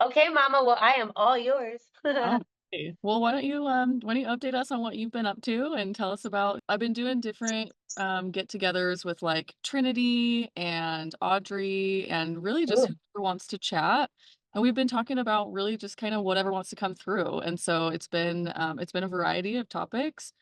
Okay, Mama. Well, I am all yours. Okay. Well, why don't you update us on what you've been up to and tell us about I've been doing different get-togethers with like Trinity and Audrey and really just Ooh, whoever wants to chat. And we've been talking about really just kind of whatever wants to come through. And so it's been a variety of topics.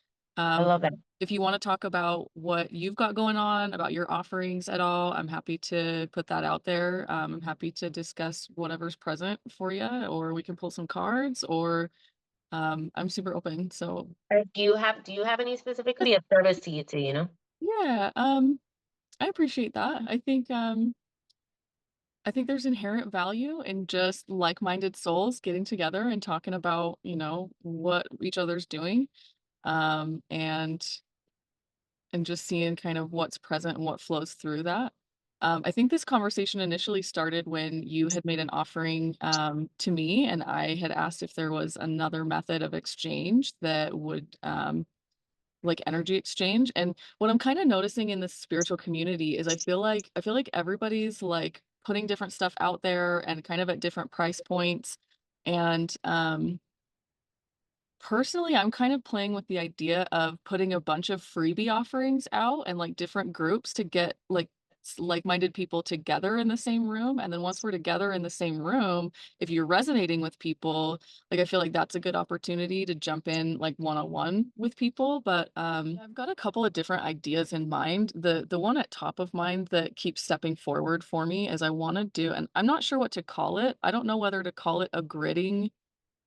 I Um, love that. if you want to talk about what you've got going on, about your offerings at all, I'm happy to put that out there. I'm happy to discuss whatever's present for you, or we can pull some cards, or I'm super open. So Do you have any specifically a service to you too, you know? yeah, I appreciate that. I think there's inherent value in just like-minded souls getting together and talking about, what each other's doing. Um, and and just seeing kind of what's present and what flows through that. I think this conversation initially started when you had made an offering to me, and I had asked if there was another method of exchange that would like energy exchange. And what I'm kind of noticing in this spiritual community is I feel like everybody's like putting different stuff out there and kind of at different price points. And personally, I'm kind of playing with the idea of putting a bunch of freebie offerings out and like different groups to get like-minded people together in the same room. And then once we're together in the same room, if you're resonating with people, like I feel like that's a good opportunity to jump in like one-on-one with people. But I've got a couple of different ideas in mind. The one at top of mind that keeps stepping forward for me is I want to do, and I'm not sure what to call it. I don't know whether to call it a gridding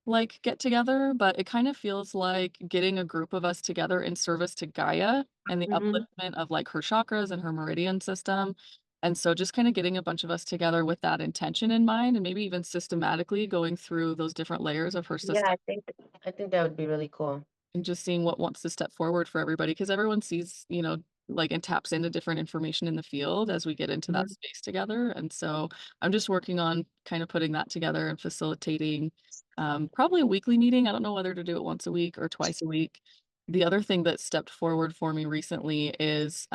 like get together, but it kind of feels like getting a group of us together in service to Gaia and the Hmm. upliftment of like her chakras and her meridian system. And so just kind of getting a bunch of us together with that intention in mind and maybe even systematically going through those different layers of her Yeah, system I think that would be really cool. and just seeing what wants to step forward for everybody because everyone sees, like and taps into different information in the field as we get into that Mhm. space together. And so I'm just working on kind of putting that together and facilitating probably a weekly meeting. I don't know whether to do it once a week or twice a week. The other thing that stepped forward for me recently is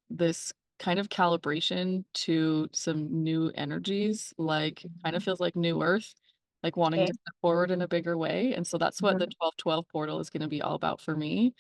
this kind of calibration to some new energies, like kind of feels like new earth, like wanting Okay. to step forward in a bigger way. And so that's what the Mhm. 1212 portal is going to be all about for me.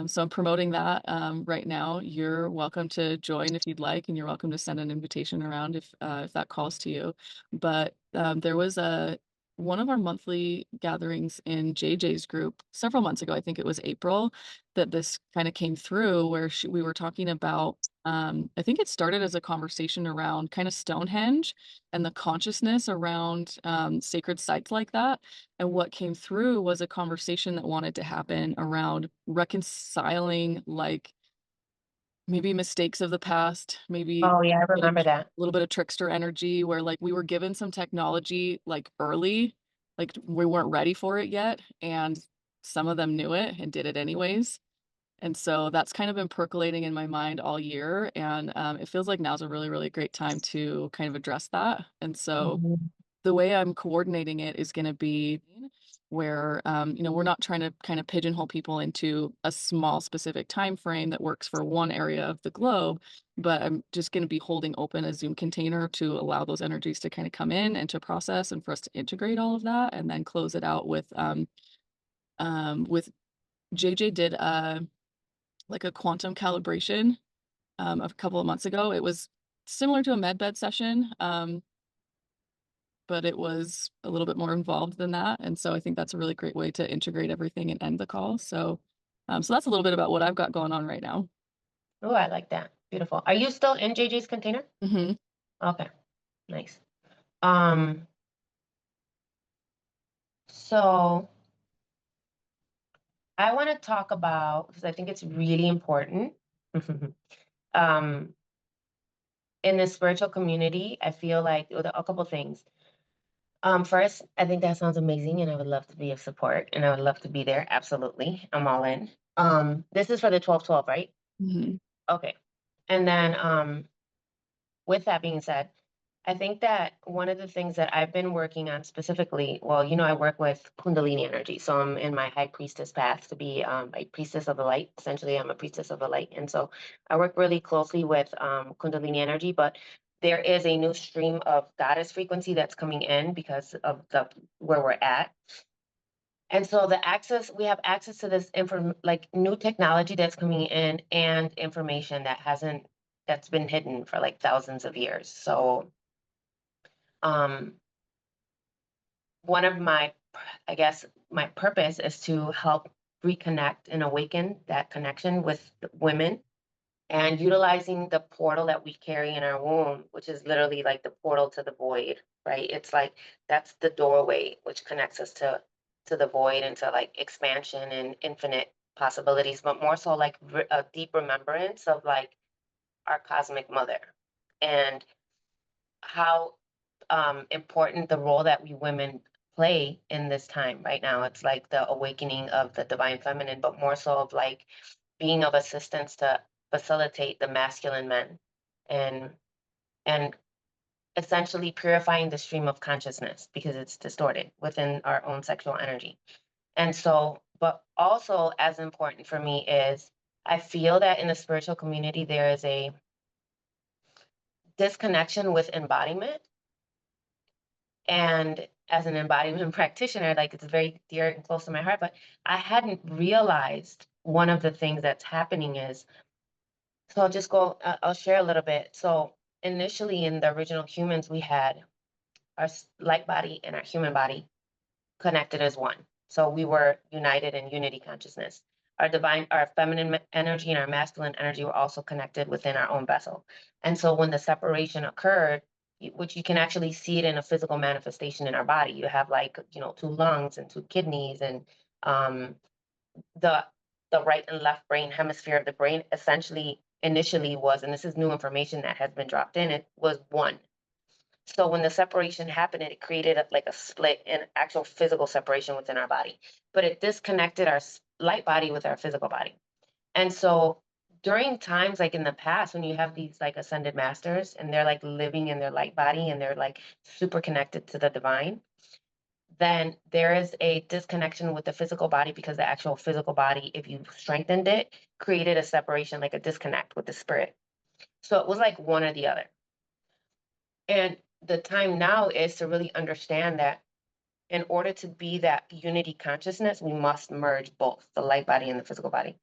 So I'm promoting that right now. You're welcome to join if you'd like, and you're welcome to send an invitation around if that calls to you. But there was a one of our monthly gatherings in JJ's group several months ago. I think it was April that this kind of came through where we were talking about. I think it started as a conversation around kind of Stonehenge and the consciousness around sacred sites like that. And what came through was a conversation that wanted to happen around reconciling, like maybe mistakes of the past, maybe Oh yeah, I a remember that. little bit of trickster energy where like we were given some technology like early, like we weren't ready for it yet. And some of them knew it and did it anyways. And so that's kind of been percolating in my mind all year. And it feels like now's a really, really great time to kind of address that. And so Mhm. the way I'm coordinating it is going to be where we're not trying to kind of pigeonhole people into a small specific time frame that works for one area of the globe, but I'm just going to be holding open a Zoom container to allow those energies to kind of come in and to process and for us to integrate all of that and then close it out with JJ did like a quantum calibration a couple of months ago. It was similar to a med bed session. But it was a little bit more involved than that. And so I think that's a really great way to integrate everything and end the call. So that's a little bit about what I've got going on right now. Oh, I like that. Beautiful. Are you still in JJ's container? Hmm. Okay, nice. Um, so I want to talk about because I think it's really important. Um, in the spiritual community, I feel like well, there are a couple things. First, I think that sounds amazing, and I would love to be of support, and I would love to be there. Absolutely, I'm all in. This is for the 1212, right? Hmm. Okay. And then, with that being said, I think that one of the things that I've been working on specifically, well, I work with Kundalini energy. So I'm in my high priestess path to be a priestess of the light. Essentially, I'm a priestess of the light. And so I work really closely with Kundalini energy. But there is a new stream of goddess frequency that's coming in because of the where we're at. And so we have access to this like new technology that's coming in and information that's been hidden for like thousands of years. So um one of I guess my purpose is to help reconnect and awaken that connection with women and utilizing the portal that we carry in our womb, which is literally like the portal to the void, right? It's like that's the doorway which connects us to the void and to like expansion and infinite possibilities, but more so like a deep remembrance of like our cosmic mother and how important the role that we women play in this time right now. It's like the awakening of the divine feminine, but more so of like being of assistance to facilitate the masculine men and and essentially purifying the stream of consciousness because it's distorted within our own sexual energy. And so, but also as important for me is I feel that in the spiritual community there is a disconnection with embodiment. And as an embodiment practitioner, like it's very dear and close to my heart, but I hadn't realized one of the things that's happening is, so I'll share a little bit. So initially in the original humans, we had our light body and our human body connected as one. So we were united in unity consciousness. Our feminine energy and our masculine energy were also connected within our own vessel. And so when the separation occurred, which you can actually see it in a physical manifestation in our body, you have like, two lungs and two kidneys and um, the right and left brain hemisphere of the brain essentially initially was, and this is new information that has been dropped in, it was one. So when the separation happened, it created like a split in actual physical separation within our body, but it disconnected our light body with our physical body. And so during times like in the past, when you have these like ascended masters and they're like living in their light body and they're like super connected to the divine, then there is a disconnection with the physical body because the actual physical body, if you strengthened it, created a separation, like a disconnect with the spirit. So it was like one or the other. And the time now is to really understand that in order to be that unity consciousness, we must merge both the light body and the physical body.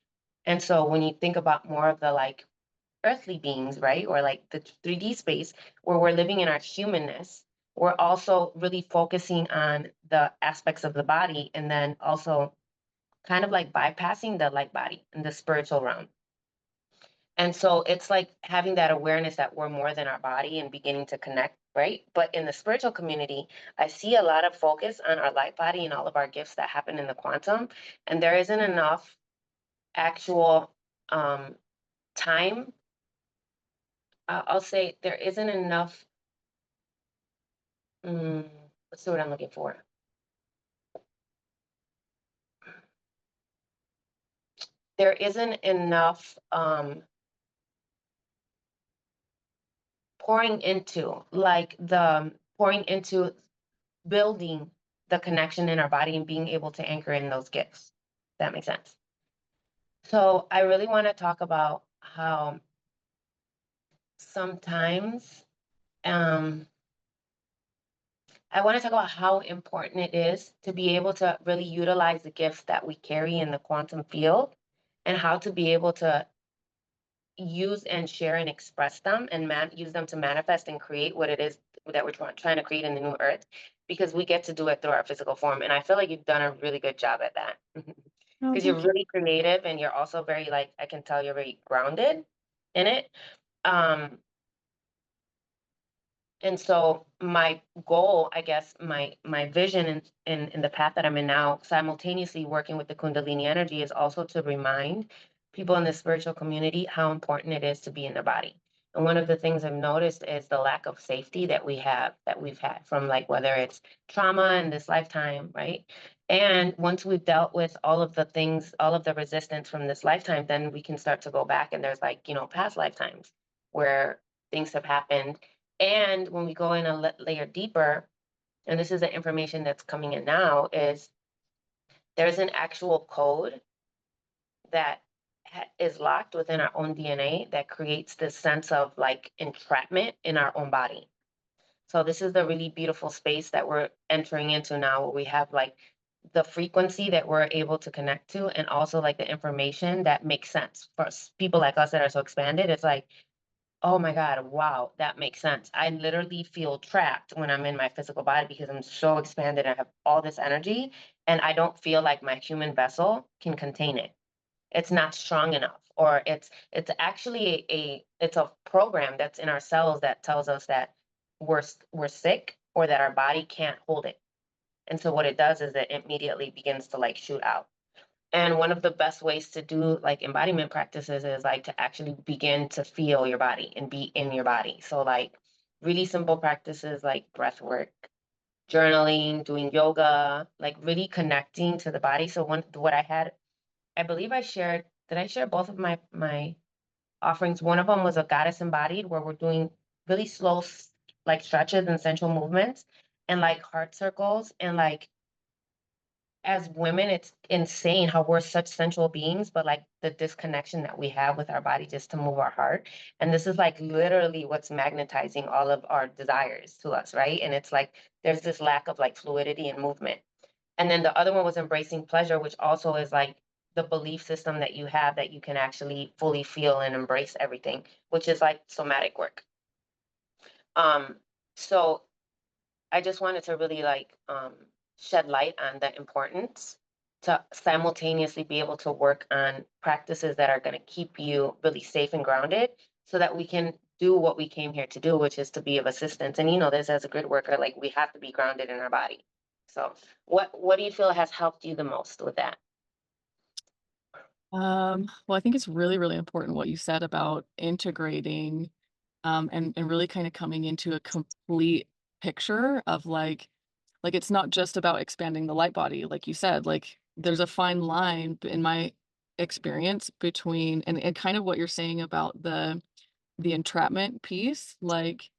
And so when you think about more of the like earthly beings, right? Or like the 3D space where we're living in our humanness, we're also really focusing on the aspects of the body and then also kind of like bypassing the light body in the spiritual realm. And so it's like having that awareness that we're more than our body and beginning to connect, right? But in the spiritual community, I see a lot of focus on our light body and all of our gifts that happen in the quantum. And there isn't enough actual um, time. I'll say there isn't enough. Let's see what I'm looking for. There isn't enough pouring into building the connection in our body and being able to anchor in those gifts. That makes sense. So I really want to talk about how sometimes I want to talk about how important it is to be able to really utilize the gifts that we carry in the quantum field and how to be able to use and share and express them and use them to manifest and create what it is that we're trying to create in the new earth because we get to do it through our physical form. And I feel like you've done a really good job at that Oh, because you're thank you. really creative and you're also very like, I can tell you're very grounded in it. Um, and so my goal, I guess, my vision in the path that I'm in now, simultaneously working with the Kundalini energy, is also to remind people in the spiritual community how important it is to be in the body. And one of the things I've noticed is the lack of safety that we've had from like whether it's trauma in this lifetime, right? And once we've dealt with all of the things, all of the resistance from this lifetime, then we can start to go back and there's like, past lifetimes where things have happened and when we go in a layer deeper, and this is the information that's coming in now, is there's an actual code that is locked within our own DNA that creates this sense of like entrapment in our own body. So this is the really beautiful space that we're entering into now, where we have like the frequency that we're able to connect to, and also like the information that makes sense for people like us that are so expanded. It's like, oh my God, wow, that makes sense. I literally feel trapped when I'm in my physical body because I'm so expanded. I have all this energy, and I don't feel like my human vessel can contain it. It's not strong enough, or it's actually it's a program that's in our cells that tells us that we're sick, or that our body can't hold it. And so what it does is it immediately begins to like shoot out. And one of the best ways to do like embodiment practices is like to actually begin to feel your body and be in your body. So like really simple practices like breath work, journaling, doing yoga, like really connecting to the body. So what I had, I believe I shared, did I share both of my offerings? One of them was a goddess embodied, where we're doing really slow like stretches and sensual movements, and like heart circles, and like as women, it's insane how we're such sensual beings, but like the disconnection that we have with our body just to move our heart. And this is like literally what's magnetizing all of our desires to us, right? And it's like there's this lack of like fluidity and movement. And then the other one was embracing pleasure, which also is like the belief system that you have that you can actually fully feel and embrace everything, which is like somatic work. Um, so I just wanted to really like shed light on the importance to simultaneously be able to work on practices that are going to keep you really safe and grounded, so that we can do what we came here to do, which is to be of assistance. And you know this, as a grid worker, like we have to be grounded in our body. So what do you feel has helped you the most with that? Well, I think it's really, really important what you said about integrating, and really kind of coming into a complete picture of like it's not just about expanding the light body, like you said, like there's a fine line in my experience between and kind of what you're saying about the entrapment piece. Like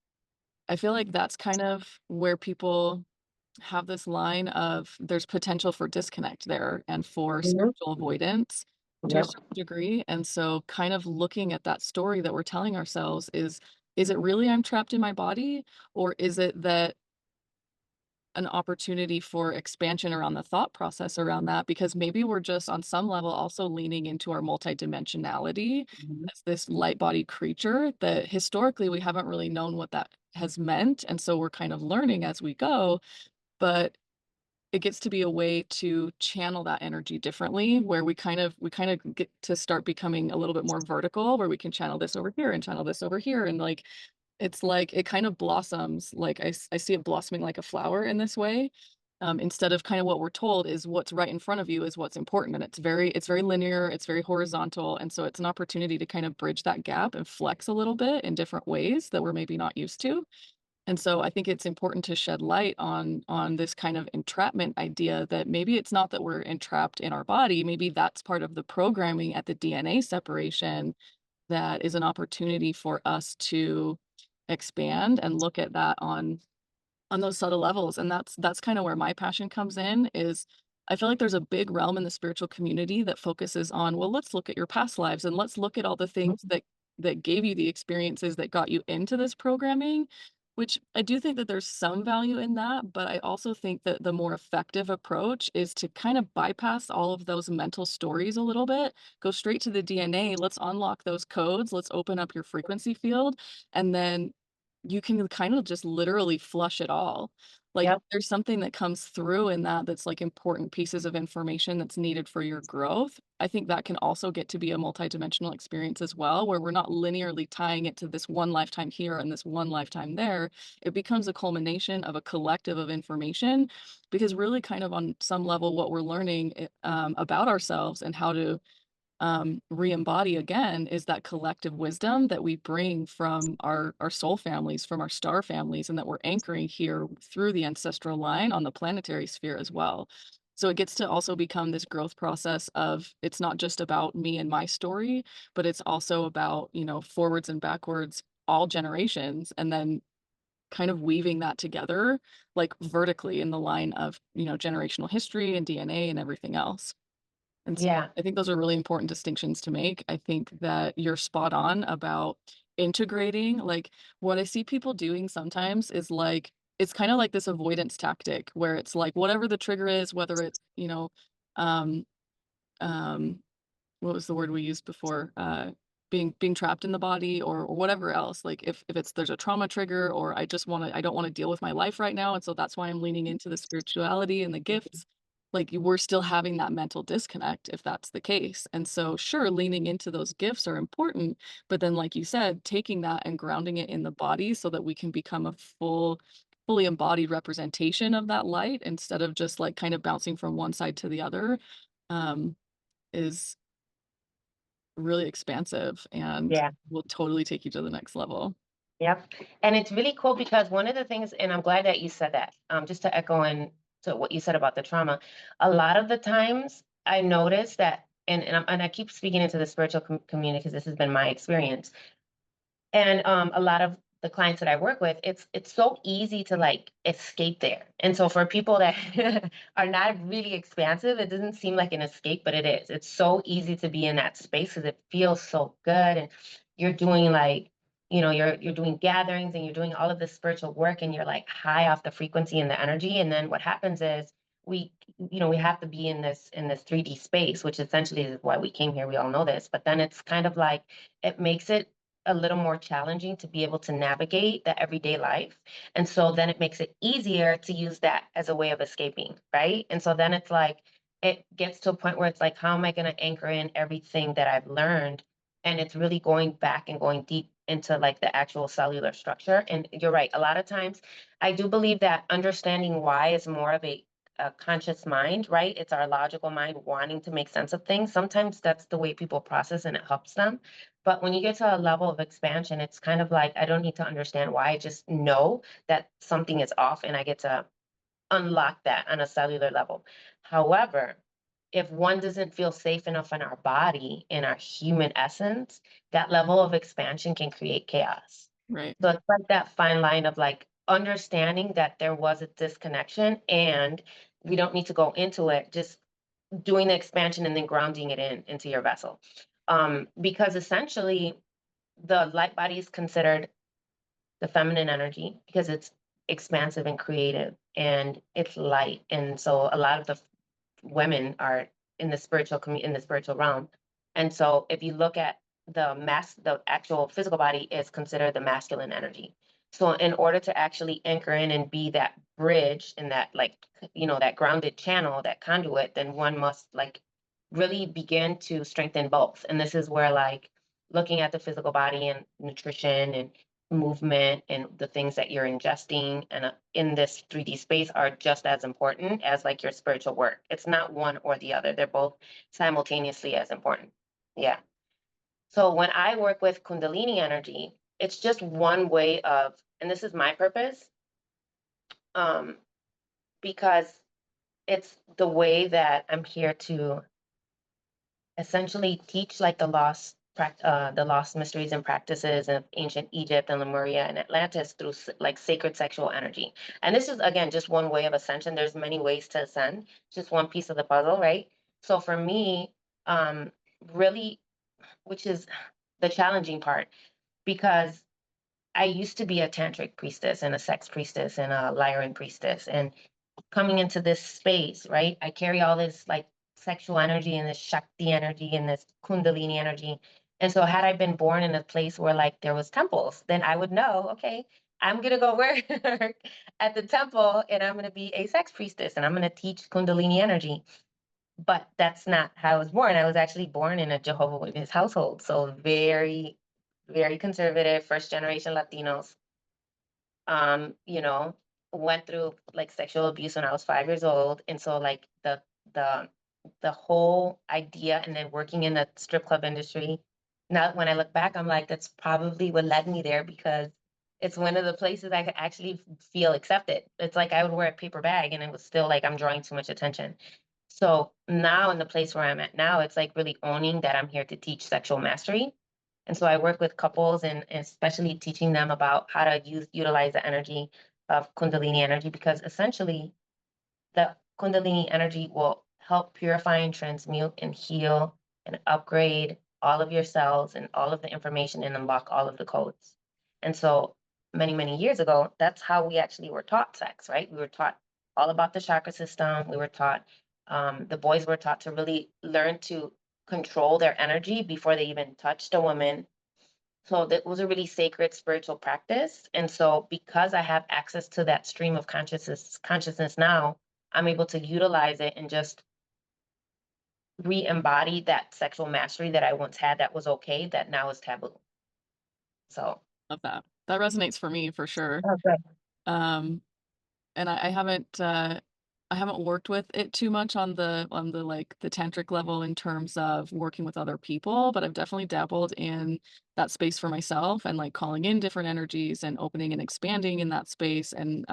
I feel like that's kind of where people have this line of there's potential for disconnect there and for Mhm. spiritual avoidance to a Yep. certain degree. And so kind of looking at that story that we're telling ourselves is it really I'm trapped in my body, or is it that an opportunity for expansion around the thought process around that? Because maybe we're just on some level also leaning into our multidimensionality Mhm. as this light body creature that historically we haven't really known what that has meant. And so we're kind of learning as we go. But it gets to be a way to channel that energy differently, where we kind of get to start becoming a little bit more vertical, where we can channel this over here and channel this over here, and, like, it's like it kind of blossoms, like, I see it blossoming like a flower in this way, instead of kinda what we're told is what's right in front of you is what's important, and it's very linear, it's very horizontal, and so it's an opportunity to kind of bridge that gap and flex a little bit in different ways that we're maybe not used to. And so I think it's important to shed light on this kind of entrapment idea that maybe it's not that we're entrapped in our body, maybe that's part of the programming at the DNA separation that is an opportunity for us to expand and look at that on those subtle levels. And that's kind of where my passion comes in is I feel like there's a big realm in the spiritual community that focuses on, well, let's look at your past lives and let's look at all the things that gave you the experiences that got you into this programming, which I do think that there's some value in that, but I also think that the more effective approach is to kind of bypass all of those mental stories a little bit, go straight to the DNA, let's unlock those codes, let's open up your frequency field, and then you can kind of just literally flush it all. Like, Yep. there's something that comes through in that that's, like, important pieces of information that's needed for your growth. I think that can also get to be a multidimensional experience as well, where we're not linearly tying it to this one lifetime here and this one lifetime there. It becomes a culmination of a collective of information, because really kind of on some level what we're learning, about ourselves and how to re-embody again is that collective wisdom that we bring from our soul families, from our star families, and that we're anchoring here through the ancestral line on the planetary sphere as well. So it gets to also become this growth process of it's not just about me and my story, but it's also about, forwards and backwards, all generations, and then kind of weaving that together like vertically in the line of, generational history and DNA and everything else. And so Yeah. I think those are really important distinctions to make. I think that you're spot on about integrating. Like, what I see people doing sometimes is like, it's kind of like this avoidance tactic where it's like whatever the trigger is, whether it's, um, um, what was the word we used before? Being trapped in the body or whatever else. Like if it's there's a trauma trigger or I don't want to deal with my life right now. And so that's why I'm leaning into the spirituality and the gifts. Like we're still having that mental disconnect if that's the case. And so sure, leaning into those gifts are important, but then like you said, taking that and grounding it in the body so that we can become a fully embodied representation of that light instead of just like kind of bouncing from one side to the other um, is really expansive and Yeah. will totally take you to the next level. Yep. And it's really cool because one of the things, and I'm glad that you said that, just to echo in to what you said about the trauma, a lot of the times I notice that, and I keep speaking into the spiritual community because this has been my experience. And a lot of the clients that I work with, it's so easy to like escape there. And so for people that are not really expansive, it doesn't seem like an escape, but it is. It's so easy to be in that space because it feels so good, and you're doing like, you're doing gatherings and you're doing all of this spiritual work, and you're like high off the frequency and the energy. And then what happens is we we have to be in this 3D space, which essentially is why we came here. We all know this, but then it's kind of like it makes it a little more challenging to be able to navigate the everyday life. And so then it makes it easier to use that as a way of escaping, right? And so then it's like, it gets to a point where it's like, how am I going to anchor in everything that I've learned? And it's really going back and going deep into like the actual cellular structure. And you're right. A lot of times I do believe that understanding why is more of a conscious mind, right? It's our logical mind wanting to make sense of things. Sometimes that's the way people process and it helps them. But when you get to a level of expansion, it's kind of like I don't need to understand why. I just know that something is off and I get to unlock that on a cellular level. However, if one doesn't feel safe enough in our body, in our human essence, that level of expansion can create chaos. Right. So it's like that fine line of like understanding that there was a disconnection and we don't need to go into it, just doing the expansion and then grounding it into your vessel. Because essentially the light body is considered the feminine energy because it's expansive and creative and it's light. And so a lot of the women are in the in the spiritual realm. And so if you look at the actual physical body is considered the masculine energy. So in order to actually anchor in and be that bridge and that like that grounded channel, that conduit, then one must like really begin to strengthen both. And this is where like looking at the physical body and nutrition and movement and the things that you're ingesting and in this 3D space are just as important as like your spiritual work. It's not one or the other. They're both simultaneously as important. Yeah. So when I work with Kundalini energy, it's just one way of, and this is my purpose, um, because it's the way that I'm here to essentially teach like the lost mysteries and practices of ancient Egypt and Lemuria and Atlantis through like sacred sexual energy. And this is again just one way of ascension. There's many ways to ascend. Just one piece of the puzzle, right? So for me, um, really, which is the challenging part, because I used to be a tantric priestess and a sex priestess and a lyran priestess, and coming into this space, right? I carry all this like sexual energy and this Shakti energy and this Kundalini energy. And so had I been born in a place where like there was temples, then I would know, okay, I'm gonna go work at the temple and I'm gonna be a sex priestess and I'm gonna teach Kundalini energy. But that's not how I was born. I was actually born in a Jehovah Witness household. So very, very conservative, first generation Latinos, um, you know, went through like sexual abuse when I was 5 years old. And so like the the whole idea and then working in the strip club industry, now when I look back, I'm like, that's probably what led me there because it's one of the places I could actually feel accepted. It's like I would wear a paper bag and it was still like I'm drawing too much attention. So now in the place where I'm at now, it's like really owning that I'm here to teach sexual mastery. And so I work with couples and especially teaching them about how to utilize the energy of Kundalini energy because essentially the Kundalini energy will help purify and transmute and heal and upgrade all of your cells and all of the information and unlock all of the codes. And so many, many years ago, that's how we actually were taught sex, right? We were taught all about the chakra system. We were taught, the boys were taught to really learn to control their energy before they even touched a woman. So that was a really sacred spiritual practice. And so because I have access to that stream of consciousness now, I'm able to utilize it and just re-embody that sexual mastery that I once had that was okay, that now is taboo. So Love that. That resonates for me for sure. oh, good. Um, and I haven't worked with it too much on the like the tantric level in terms of working with other people, but I've definitely dabbled in that space for myself and like calling in different energies and opening and expanding in that space. And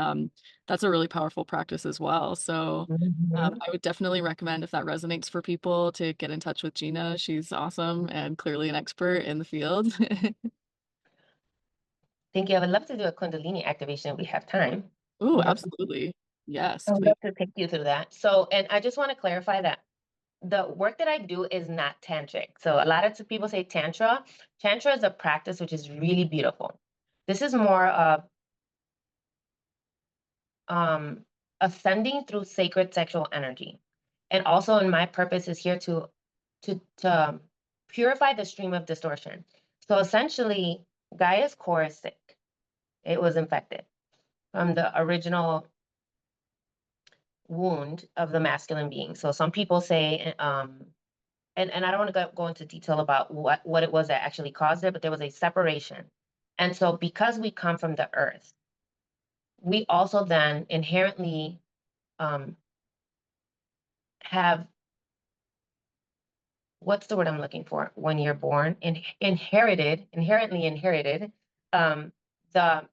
that's a really powerful practice as well. So Mhm. I would definitely recommend if that resonates for people to get in touch with Gina. She's awesome and clearly an expert in the field. Thank you. I would love to do a Kundalini activation if we have time. Ooh, Would love to, absolutely. Yes, I would please. love to take you through that. So, and I just want to clarify that the work that I do is not tantric. So a lot of people say tantra. Tantra is a practice which is really beautiful. This is more of um, ascending through sacred sexual energy, and also, in my purpose is here to purify the stream of distortion. So essentially, Gaia's core is sick. It was infected from the original wound of the masculine being. So some people say, and I don't want to go into detail about what it was that actually caused it, but there was a separation. And so because we come from the earth, we also then inherently um, have, what's the word I'm looking for when you're born? Inherently inherited um, the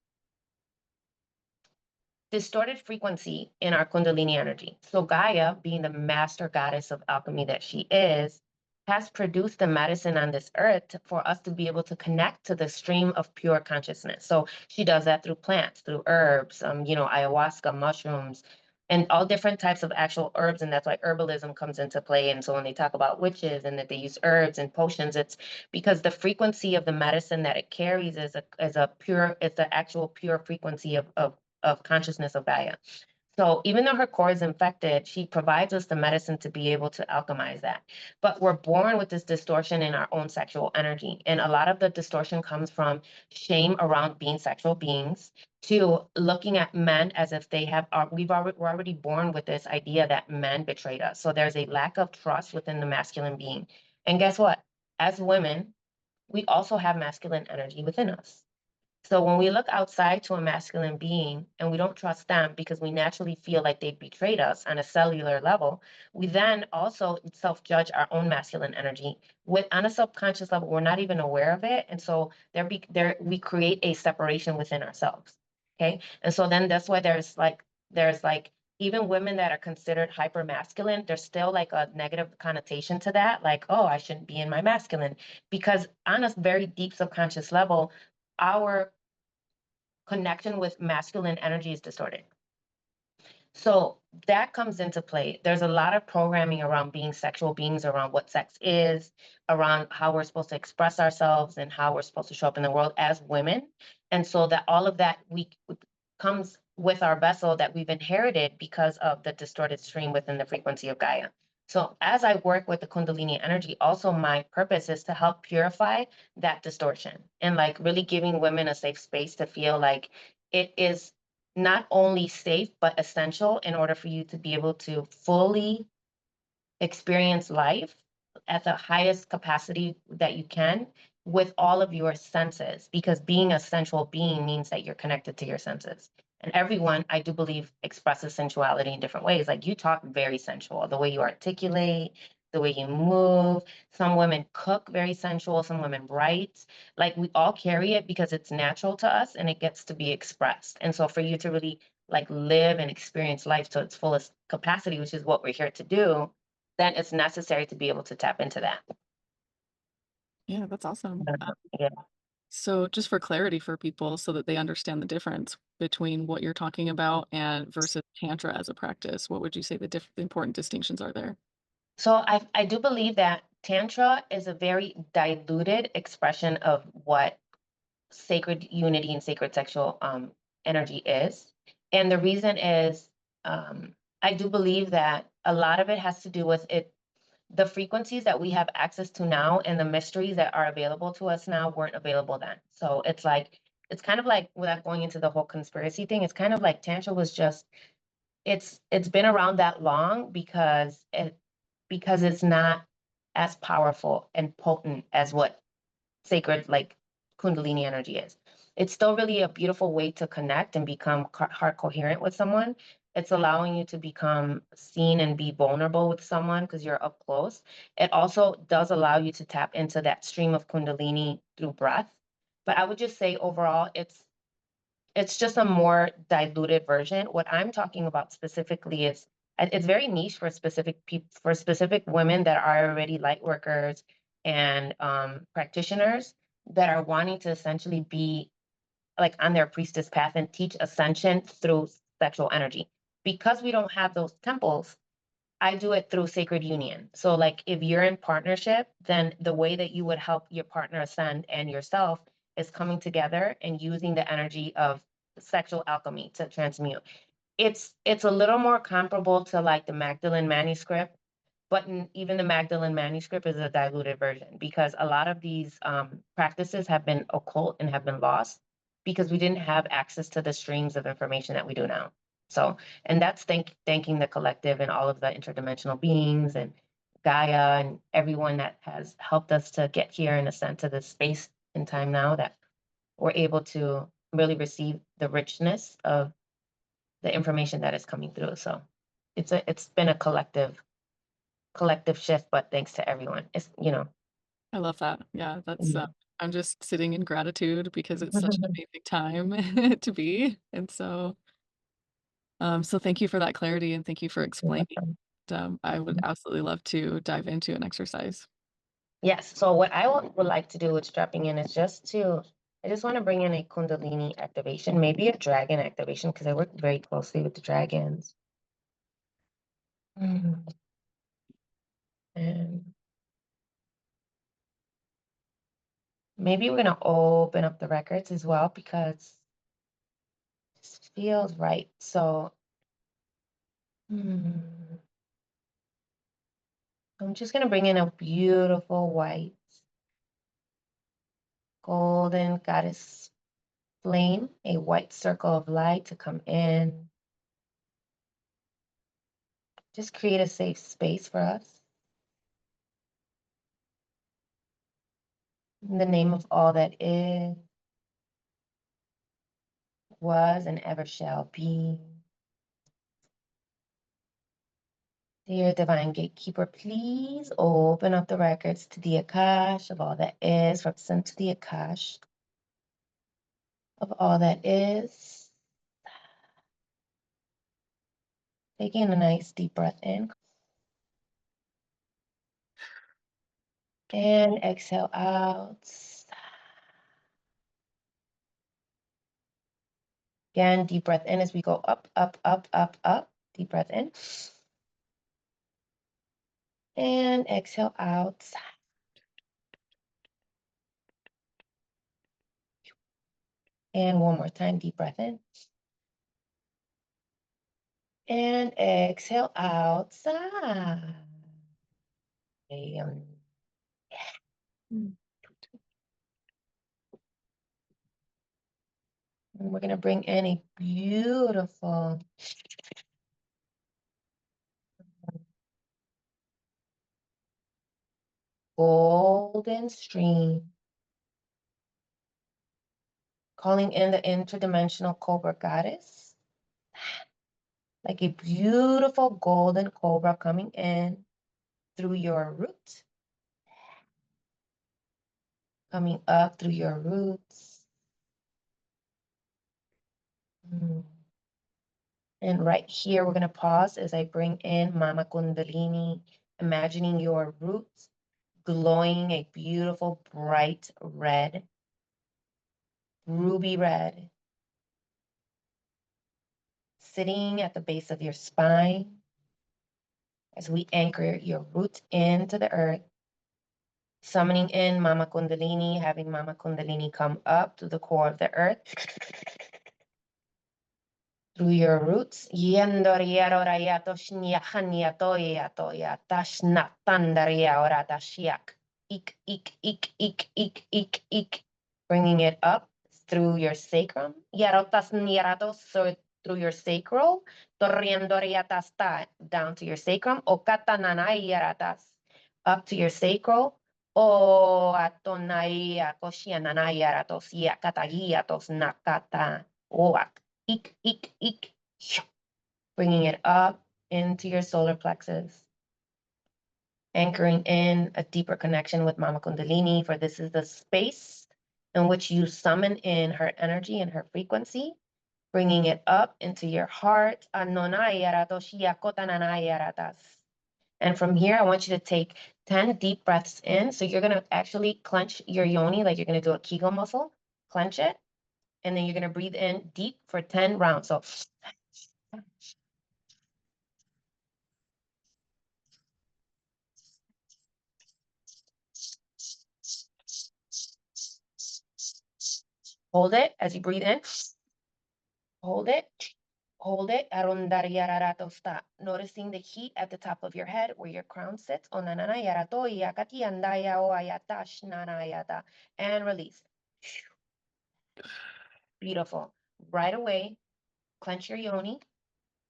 distorted frequency in our Kundalini energy. So Gaia, being the master goddess of alchemy that she is, has produced the medicine on this earth for us to be able to connect to the stream of pure consciousness. So she does that through plants, through herbs, ayahuasca, mushrooms, and all different types of actual herbs. And that's why herbalism comes into play. And so when they talk about witches and that they use herbs and potions, it's because the frequency of the medicine that it carries it's the actual pure frequency of consciousness of Gaia. So even though her core is infected, she provides us the medicine to be able to alchemize that. But we're born with this distortion in our own sexual energy. And a lot of the distortion comes from shame around being sexual beings, to looking at men as if they have, we're already born with this idea that men betrayed us. So there's a lack of trust within the masculine being. And guess what? As women, we also have masculine energy within us. So when we look outside to a masculine being and we don't trust them because we naturally feel like they've betrayed us on a cellular level, we then also self-judge our own masculine energy with on a subconscious level. We're not even aware of it. And so there we create a separation within ourselves. Okay. And so then that's why there's like even women that are considered hyper masculine, there's still like a negative connotation to that, like, oh, I shouldn't be in my masculine. Because on a very deep subconscious level, our connection with masculine energy is distorted. So that comes into play. There's a lot of programming around being sexual beings, around what sex is, around how we're supposed to express ourselves and how we're supposed to show up in the world as women. And so that all of that we comes with our vessel that we've inherited because of the distorted stream within the frequency of Gaia. So as I work with the Kundalini energy, also my purpose is to help purify that distortion and like really giving women a safe space to feel like it is not only safe but essential in order for you to be able to fully experience life at the highest capacity that you can with all of your senses, because being a sensual being means that you're connected to your senses. And everyone, I do believe, expresses sensuality in different ways. Like you talk very sensual, the way you articulate, the way you move. Some women cook very sensual, some women write. Like we all carry it because it's natural to us and it gets to be expressed. And so for you to really like live and experience life to its fullest capacity, which is what we're here to do, then it's necessary to be able to tap into that. Yeah, that's awesome. Yeah. So just for clarity for people so that they understand the difference between what you're talking about and versus tantra as a practice, what would you say the important distinctions are there? So I do believe that Tantra is a very diluted expression of what sacred unity and sacred sexual energy is. And the reason is, I do believe that a lot of it has to do with it. The frequencies that we have access to now and the mysteries that are available to us now weren't available then. So it's like, it's kind of like, without going into the whole conspiracy thing, it's kind of like Tantra was just, it's been around that long because it's not as powerful and potent as what sacred, like Kundalini energy is. It's still really a beautiful way to connect and become heart coherent with someone. It's allowing you to become seen and be vulnerable with someone because you're up close. It also does allow you to tap into that stream of Kundalini through breath. But I would just say overall, it's just a more diluted version. What I'm talking about specifically is it's very niche for specific people, for specific women that are already light workers and practitioners that are wanting to essentially be like on their priestess path and teach ascension through sexual energy. Because we don't have those temples, I do it through sacred union. So, like, if you're in partnership, then the way that you would help your partner ascend and yourself is coming together and using the energy of sexual alchemy to transmute. It's a little more comparable to like the Magdalene manuscript, but even the Magdalene manuscript is a diluted version because a lot of these practices have been occult and have been lost because we didn't have access to the streams of information that we do now. So, and that's thanking the collective and all of the interdimensional beings and Gaia and everyone that has helped us to get here and ascend to this space and time now that we're able to really receive the richness of the information that is coming through. So it's been a collective shift, but thanks to everyone. It's, you know. I love that. Yeah, that's, Yeah. I'm just sitting in gratitude because it's such an amazing time to be. And so, so thank you for that clarity and thank you for explaining. I would absolutely love to dive into an exercise. Yes. So what I would like to do with strapping in is I just want to bring in a Kundalini activation, maybe a dragon activation, because I work very closely with the dragons. Mhm. And maybe we're going to open up the records as well because this feels right. So hmm, I'm just going to bring in a beautiful white golden goddess flame, a white circle of light to come in. Just create a safe space for us. In the name of all that is, was, and ever shall be. Dear Divine Gatekeeper, please open up the records to the Akash of all that is, represent to the Akash of all that is. Taking a nice deep breath in and exhale out. Again, deep breath in as we go up, up, up, up, up. Deep breath in. And exhale out. And one more time, deep breath in. And exhale outside. And we're going to bring in a beautiful golden stream, calling in the interdimensional cobra goddess, like a beautiful golden cobra coming in through your root, coming up through your roots. And right here, we're going to pause as I bring in Mama Kundalini, imagining your roots glowing a beautiful, bright red, ruby red, sitting at the base of your spine, as we anchor your roots into the earth, summoning in Mama Kundalini, having Mama Kundalini come up to the core of the earth through your roots. Bringing it up through your sacrum. So through your sacral. Down to your sacrum. Up to your sacral. O atonai akoshiananai aratos yakatagiatos nakata. Oak. Ik. Bringing it up into your solar plexus. Anchoring in a deeper connection with Mama Kundalini, for this is the space in which you summon in her energy and her frequency, bringing it up into your heart. And from here, I want you to take 10 deep breaths in. So you're going to actually clench your yoni, like you're going to do a Kegel muscle, clench it. And then you're going to breathe in deep for 10 rounds. So hold it as you breathe in. Hold it. Hold it. Noticing the heat at the top of your head where your crown sits. And release. Beautiful. Right away, clench your yoni,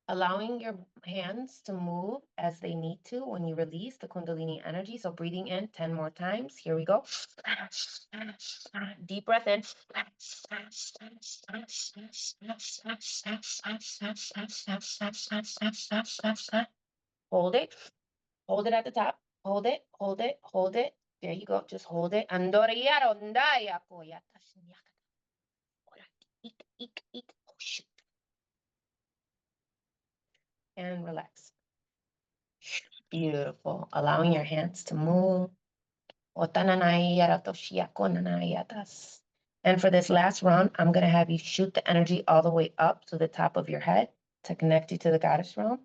allowing your hands to move as they need to when you release the Kundalini energy. So breathing in 10 more times. Here we go. Deep breath in. Hold it. Hold it at the top. Hold it. Hold it. Hold it. There you go. Just hold it. And relax. Beautiful. Allowing your hands to move. And for this last round, I'm going to have you shoot the energy all the way up to the top of your head to connect you to the goddess realm,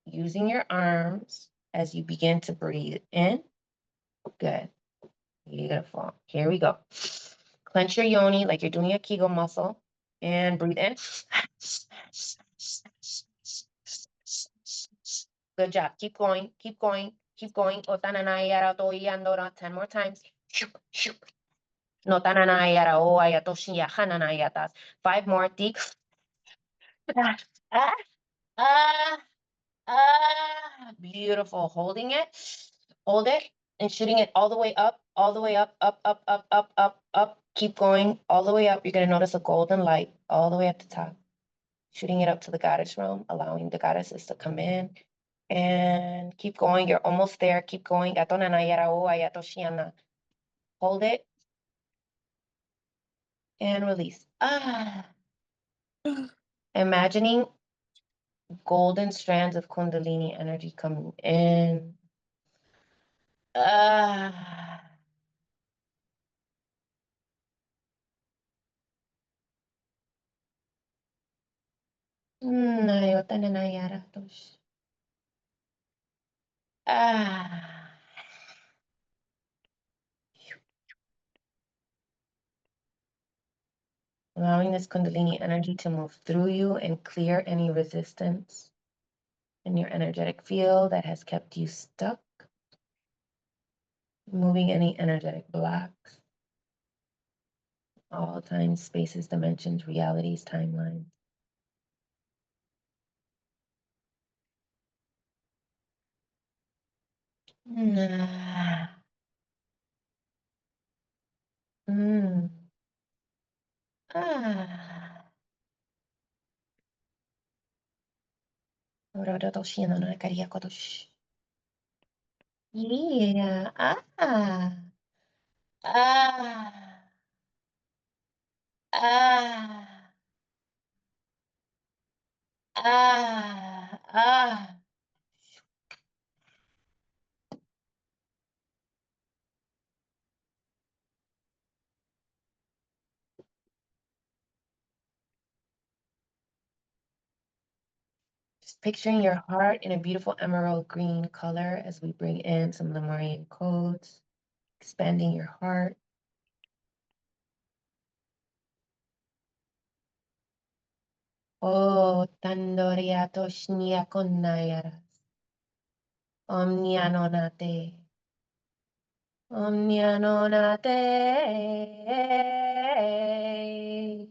using your arms as you begin to breathe in. Good. Beautiful. Here we go. Clench your yoni like you're doing a Kegel muscle and breathe in. Good job. Keep going. Keep going. Keep going. 10 more times. No tananayara o ayatoshiya hananayatas. 5 more deep. Ah, ah, Beautiful. Holding it. Hold it and shooting it all the way up, all the way up, up. Keep going all the way up. You're going to notice a golden light all the way at the top. Shooting it up to the goddess realm, allowing the goddesses to come in. And keep going. You're almost there. Keep going. Hold it. And release. Imagining golden strands of Kundalini energy coming in. Allowing this Kundalini energy to move through you and clear any resistance in your energetic field that has kept you stuck. Moving any energetic blocks. All times, spaces, dimensions, realities, timelines. Yeah. Ah. Just picturing your heart in a beautiful emerald green color as we bring in some Lemurian codes, expanding your heart. Oh, Tandoriato Shnia Konayaras. Omnianonate. Omnianonate.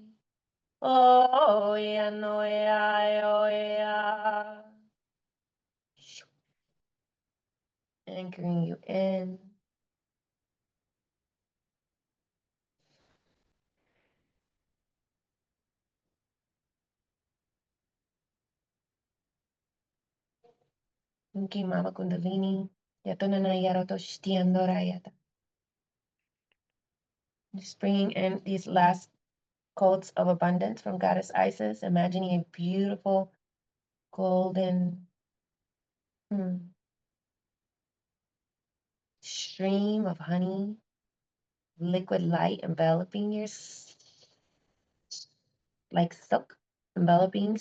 Oh, yeah, no, yeah, oh, yeah. Anchoring you in. Inki Mama Kundalini. Yatonana Yaroto Shtiandorayata. Just bringing in these last codes of abundance from Goddess Isis, imagining a beautiful golden stream of honey, liquid light enveloping your, like silk, enveloping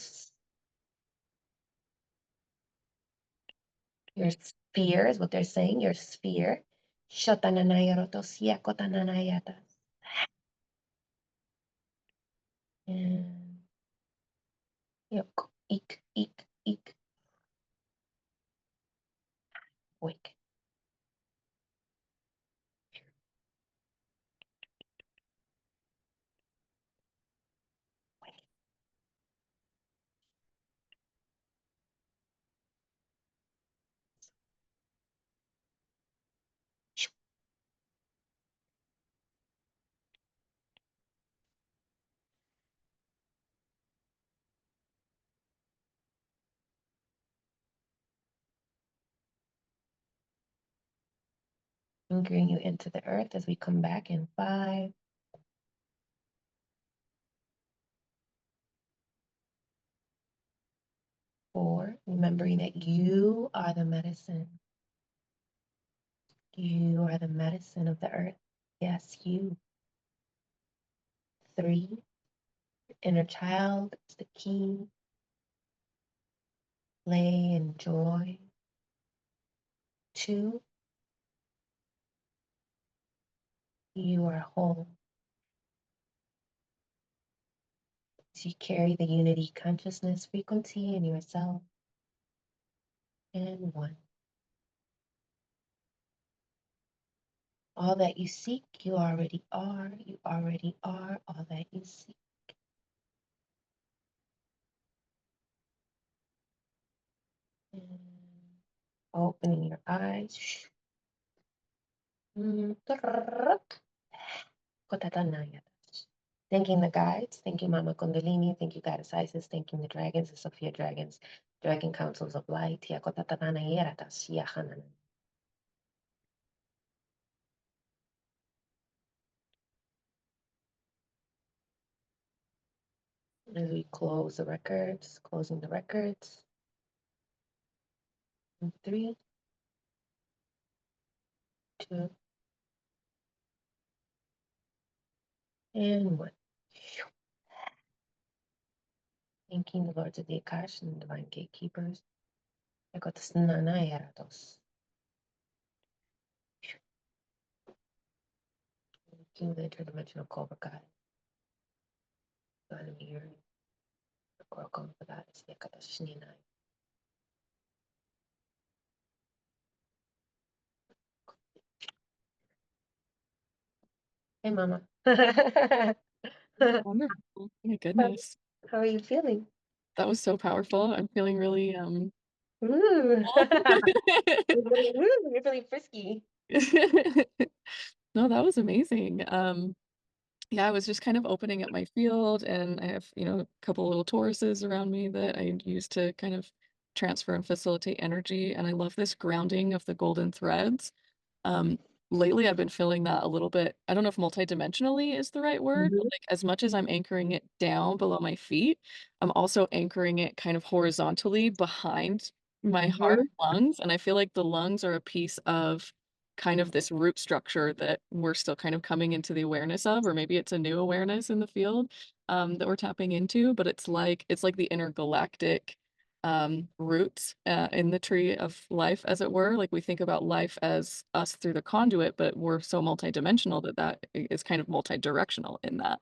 your sphere is what they're saying, your sphere. Shotananayaroto. And yuk, eek, wake. Anchoring you into the earth as we come back in 5, 4, remembering that you are the medicine. You are the medicine of the earth. Yes, you. 3, inner child is the key. Play and joy. 2, you are whole. So you carry the unity consciousness frequency in yourself. And 1. All that you seek, you already are. You already are all that you seek. And opening your eyes. Thanking the guides. Thank you, Mama Kundalini. Thank you, Goddess Isis. Thanking the dragons, the Sophia dragons, dragon councils of light. As we close the records, closing the records. 3, 2, and 1. Thanking the lords of the Akash and the divine gatekeepers. Thanking the interdimensional cobra god. God of the earth. The oracle of the goddess. Hey, Mama. Wonderful. My goodness. How are you feeling? That was so powerful. I'm feeling really Ooh. cool. You're feeling frisky. No, that was amazing. Yeah, I was just kind of opening up my field, and I have, a couple little Tauruses around me that I use to kind of transfer and facilitate energy. And I love this grounding of the golden threads. Um, Lately I've been feeling that a little bit. I don't know if multidimensionally is the right word, but like as much as I'm anchoring it down below my feet, I'm also anchoring it kind of horizontally behind my heart and lungs. And I feel like the lungs are a piece of kind of this root structure that we're still kind of coming into the awareness of, or maybe it's a new awareness in the field that we're tapping into, but it's like the intergalactic roots in the tree of life, as it were. Like we think about life as us through the conduit, but we're so multidimensional that is kind of multidirectional in that.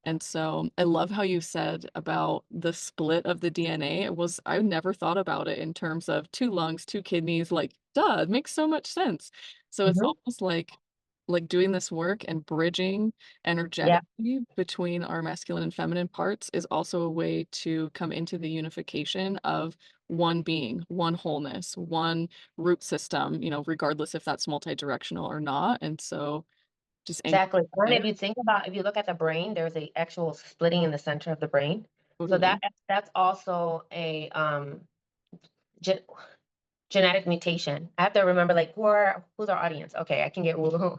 And so I love how you said about the split of the DNA. I never thought about it in terms of two lungs, two kidneys, like, duh, it makes so much sense. So it's Mhm. almost like doing this work and bridging Yeah, energetically between our masculine and feminine parts is also a way to come into the unification of one being, one wholeness, one root system, regardless if that's multidirectional or not. And so just anchoring exactly. And there. if you think about, if you look at the brain, there's a actual splitting in the center of the brain. So Totally. that's also a ge- genetic mutation. I have to remember, like, who's our audience? Okay, I can get woo.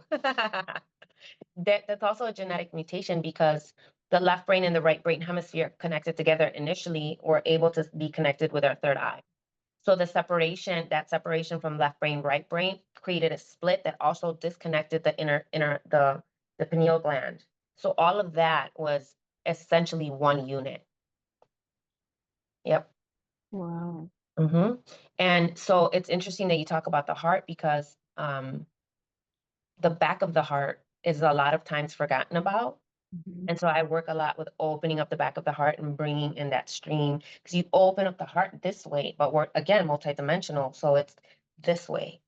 That's also a genetic mutation because the left brain and the right brain hemisphere connected together initially were able to be connected with our third eye. So that separation from left brain, right brain created a split that also disconnected the the pineal gland. So all of that was essentially one unit. Yep. Wow. hmm And so it's interesting that you talk about the heart because the back of the heart is a lot of times forgotten about. Mhm. And so I work a lot with opening up the back of the heart and bringing in that stream because you open up the heart this way, but we're again multidimensional. So it's this way,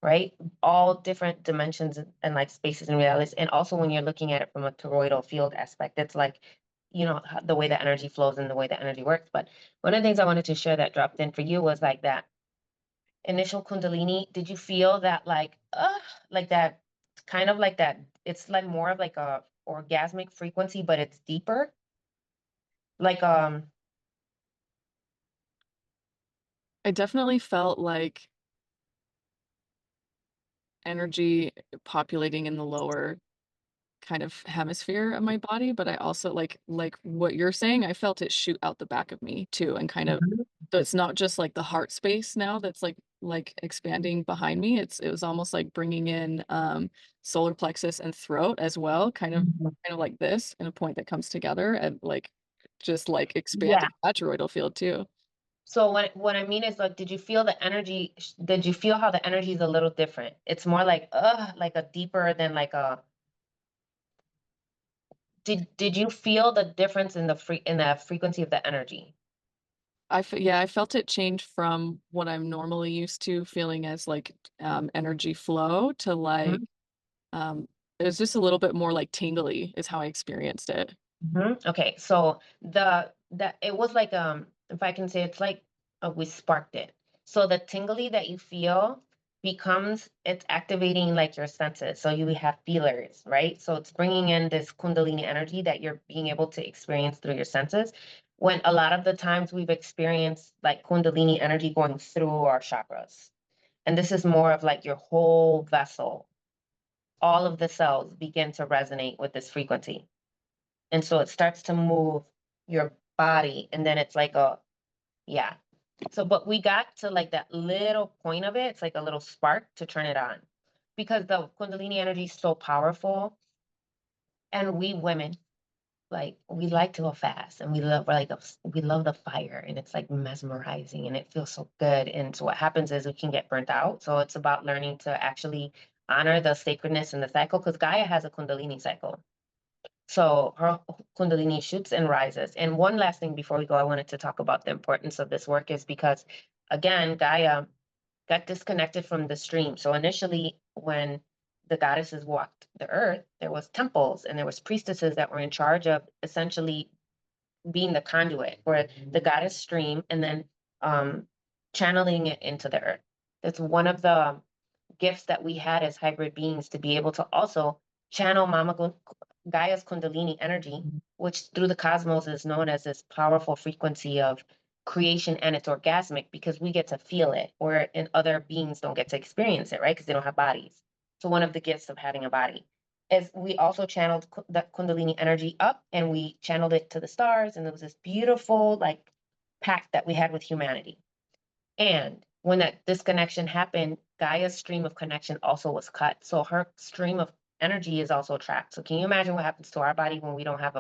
right? All different dimensions and like spaces and realities. And also when you're looking at it from a toroidal field aspect, it's like, the way the energy flows and the way the energy works. But one of the things I wanted to share that dropped in for you was like that initial Kundalini. Did you feel that like that kind of like that? It's like more of like a orgasmic frequency, but it's deeper. Like I definitely felt like energy populating in the lower kind of hemisphere of my body, but I also like what you're saying, I felt it shoot out the back of me too and kind of Mhm, so it's not just like the heart space now that's like expanding behind me. It was almost like bringing in solar plexus and throat as well, mhm. kind of like this in a point that comes together and like just like Yeah. expanding that toroidal field too. So what I mean is like, did you feel the energy? Did you feel how the energy is a little different? It's more like a deeper than like a. Did you feel the difference in the frequency of the energy? Yeah, I felt it change from what I'm normally used to feeling as like energy flow to like um it was just a little bit more like tingly is how I experienced it. Okay, so the it was like if I can say it's like we sparked it. So the tingly that you feel becomes it's activating like your senses. So you have feelers, right? So it's bringing in this Kundalini energy that you're being able to experience through your senses. When a lot of the times we've experienced like Kundalini energy going through our chakras, and this is more of like your whole vessel. All of the cells begin to resonate with this frequency. And so it starts to move your body. And then it's like yeah. So, but we got to like that little point of it. It's like a little spark to turn it on because the Kundalini energy is so powerful. And we women, like, we like to go fast and we love the fire and it's like mesmerizing and it feels so good. And so what happens is we can get burnt out. So it's about learning to actually honor the sacredness in the cycle because Gaia has a Kundalini cycle. So her Kundalini shoots and rises. And one last thing before we go, I wanted to talk about the importance of this work is because, again, Gaia got disconnected from the stream. So initially, when the goddesses walked the earth, there was temples and there was priestesses that were in charge of essentially being the conduit for the goddess stream and then um, channeling it into the earth. That's one of the gifts that we had as hybrid beings to be able to also channel Gaia's Kundalini energy, which through the cosmos is known as this powerful frequency of creation and it's orgasmic because we get to feel it, where in other beings don't get to experience it, right? Because they don't have bodies. So one of the gifts of having a body is we also channeled the Kundalini energy up and we channeled it to the stars, and there was this beautiful like pact that we had with humanity. And when that disconnection happened, Gaia's stream of connection also was cut. So her stream of energy is also trapped. So can you imagine what happens to our body when we don't have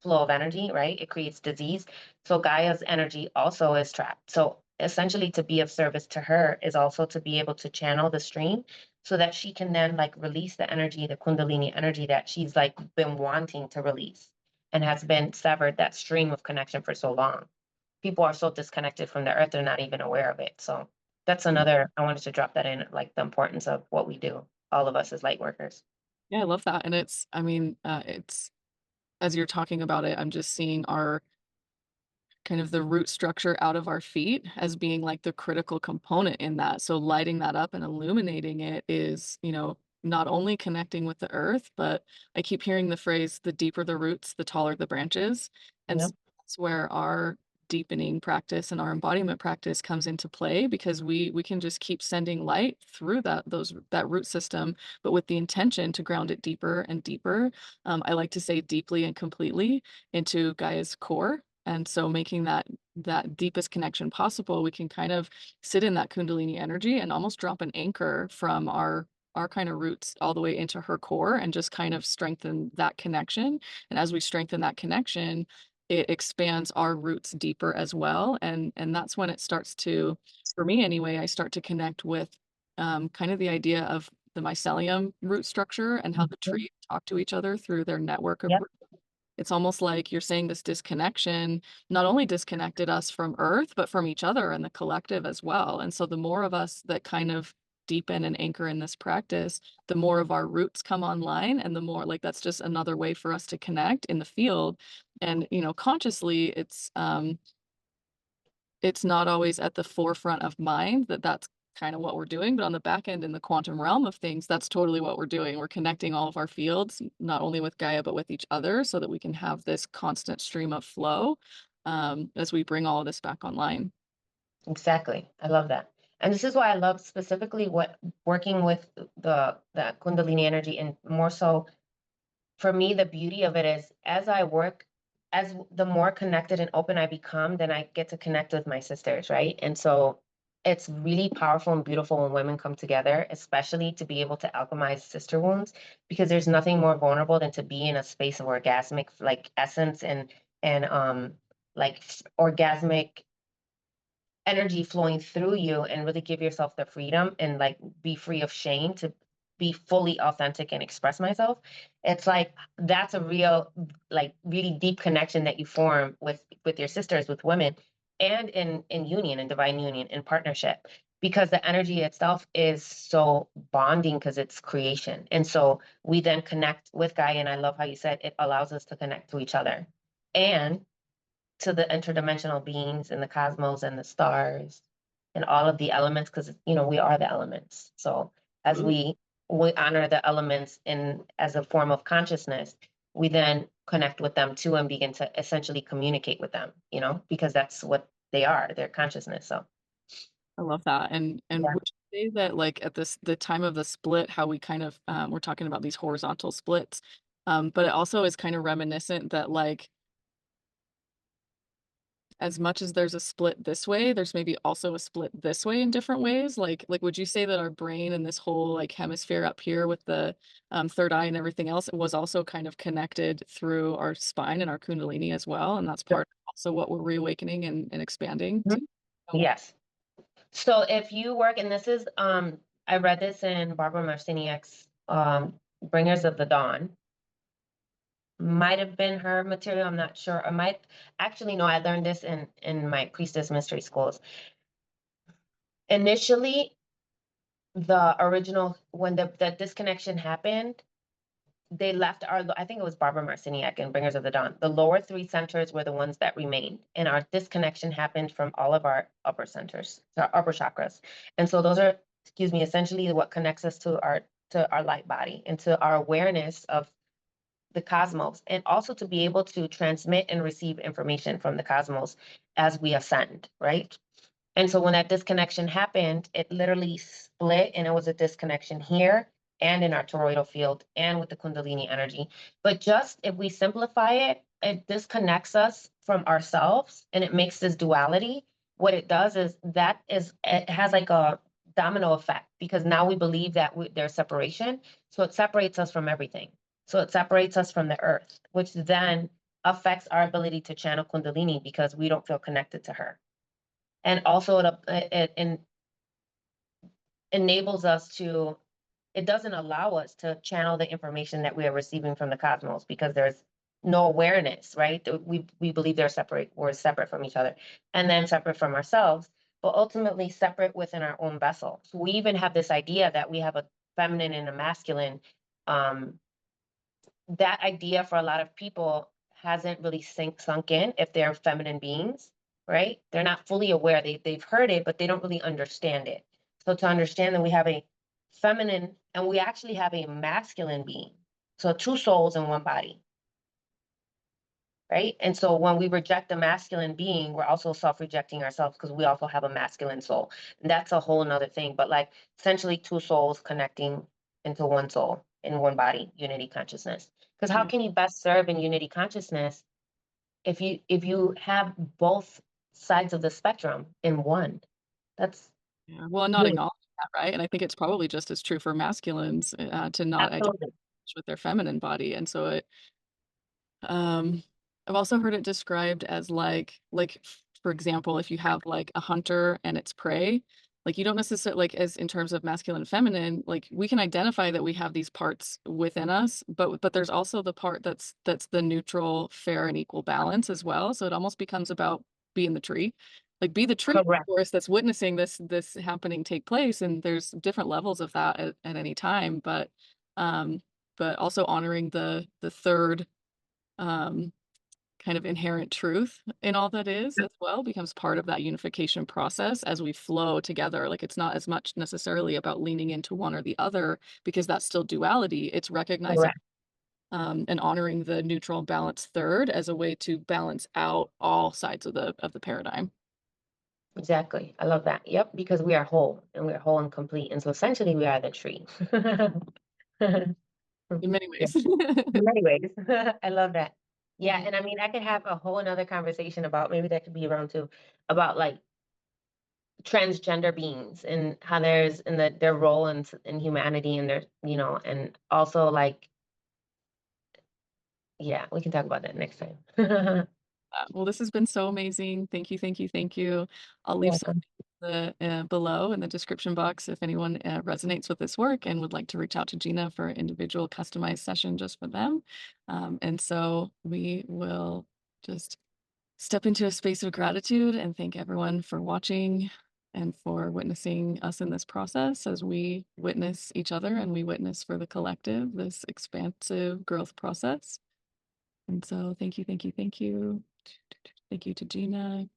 flow of energy, right? It creates disease. So Gaia's energy also is trapped. So essentially, to be of service to her is also to be able to channel the stream so that she can then like release the energy, the Kundalini energy that she's like been wanting to release and has been severed that stream of connection for so long. People are so disconnected from the earth, they're not even aware of it. So that's another, I wanted to drop that in, like the importance of what we do, all of us as light workers. Yeah, I love that, and it's I mean, it's as you're talking about it, I'm just seeing our kind of the root structure out of our feet as being like the critical component in that. So lighting that up and illuminating it is, not only connecting with the earth, but I keep hearing the phrase, the deeper the roots, the taller the branches. And Yep. so that's where our deepening practice and our embodiment practice comes into play because we can just keep sending light through that root system, but with the intention to ground it deeper and deeper. I like to say deeply and completely into Gaia's core, and so making that deepest connection possible, we can kind of sit in that Kundalini energy and almost drop an anchor from our kind of roots all the way into her core and just kind of strengthen that connection. And as we strengthen that connection, it expands our roots deeper as well. And that's when it starts to, for me anyway, I start to connect with kind of the idea of the mycelium root structure and how the Mhm. trees talk to each other through their network of Yep. roots. It's almost like you're saying this disconnection not only disconnected us from Earth, but from each other and the collective as well. And so the more of us that kind of deepen and anchor in this practice, the more of our roots come online and the more like that's just another way for us to connect in the field. And consciously it's not always at the forefront of mind that that's kind of what we're doing, but on the back end in the quantum realm of things, that's totally what we're doing. We're connecting all of our fields, not only with Gaia, but with each other so that we can have this constant stream of flow as we bring all of this back online. Exactly. I love that. And this is why I love specifically what working with the Kundalini energy, and more so for me, the beauty of it is as I work, as the more connected and open I become, then I get to connect with my sisters, right? And so it's really powerful and beautiful when women come together, especially to be able to alchemize sister wounds, because there's nothing more vulnerable than to be in a space of orgasmic like essence and like orgasmic energy flowing through you and really give yourself the freedom and like be free of shame to be fully authentic and express myself. It's like that's a real like really deep connection that you form with your sisters, with women, and in union, in divine union, in partnership, because the energy itself is so bonding because it's creation. And so we then connect with Gaia, and I love how you said it allows us to connect to each other and to the interdimensional beings in the cosmos and the stars and all of the elements, because we are the elements. So as Absolutely. we honor the elements in as a form of consciousness, we then connect with them too and begin to essentially communicate with them, because that's what they are, their consciousness. So I love that. And yeah. would you say that like at the time of the split, how we kind of we're talking about these horizontal splits, but it also is kind of reminiscent that like as much as there's a split this way, there's maybe also a split this way in different ways. Like would you say that our brain and this whole like hemisphere up here with the third eye and everything else, it was also kind of connected through our spine and our kundalini as well, and that's part of also what we're reawakening and expanding Mhm. to. Yes. So if you work, and this is I read this in Barbara Marciniak's Bringers of the Dawn. Might have been her material, I'm not sure. I might actually no, I learned this in my priestess mystery schools. Initially, the original when the disconnection happened, they left I think it was Barbara Marciniak and Bringers of the Dawn. The lower three centers were the ones that remained, and our disconnection happened from all of our upper centers, so our upper chakras. And so those are, excuse me, essentially what connects us to our light body and to our awareness of the cosmos, and also to be able to transmit and receive information from the cosmos as we ascend, right? And so when that disconnection happened, it literally split, and it was a disconnection here and in our toroidal field and with the Kundalini energy. But just if we simplify it, it disconnects us from ourselves and it makes this duality. What it does is it has like a domino effect, because now we believe that there's separation. So it separates us from everything. So it separates us from the earth, which then affects our ability to channel Kundalini because we don't feel connected to her. And also, it enables us to, it doesn't allow us to channel the information that we are receiving from the cosmos because there's no awareness, right? We believe they're separate, we're separate from each other, and then separate from ourselves, but ultimately separate within our own vessel. So we even have this idea that we have a feminine and a masculine. Um, that idea for a lot of people hasn't really sunk in if they're feminine beings, right? They're not fully aware. They've heard it, but they don't really understand it. So to understand that we have a feminine and we actually have a masculine being. So two souls in one body, right? And so when we reject the masculine being, we're also self-rejecting ourselves because we also have a masculine soul. And that's a whole nother thing. But like essentially two souls connecting into one soul in one body, unity consciousness. Because how Yeah. can you best serve in unity consciousness if you have both sides of the spectrum in one? That's Yeah. Well, not really acknowledging that, right? And I think it's probably just as true for masculines, to not identify absolutely with their feminine body, and so it Um, I've also heard it described as for example, if you have like a hunter and its prey, like you don't necessarily like as in terms of masculine and feminine, like we can identify that we have these parts within us, but there's also the part that's the neutral, fair, and equal balance as well. So it almost becomes about being the tree. Like be the tree, of correct. course, that's witnessing this happening take place. And there's different levels of that at any time, um, but also honoring the third um, kind of inherent truth in all that is as well becomes part of that unification process as we flow together. Like it's not as much necessarily about leaning into one or the other because that's still duality. It's recognizing Correct. and honoring the neutral balance third as a way to balance out all sides of the paradigm. Exactly. I love that. Yep, because we are whole and we are whole and complete. And so essentially we are the tree. In many Yeah. ways. In many ways. I love that. Yeah, Mhm. and I mean, I could have a whole another conversation about maybe that could be around too, about like transgender beings and how there's in their role in humanity and their and also like yeah, we can talk about that next time. You're Well, this has been so amazing. Thank you, thank you, thank you. I'll leave some welcome. below in the description box if anyone resonates with this work and would like to reach out to Gina for an individual customized session just for them. And so we will just step into a space of gratitude and thank everyone for watching and for witnessing us in this process as we witness each other and we witness for the collective this expansive growth process. And so thank you, thank you, thank you. Thank you to Gina.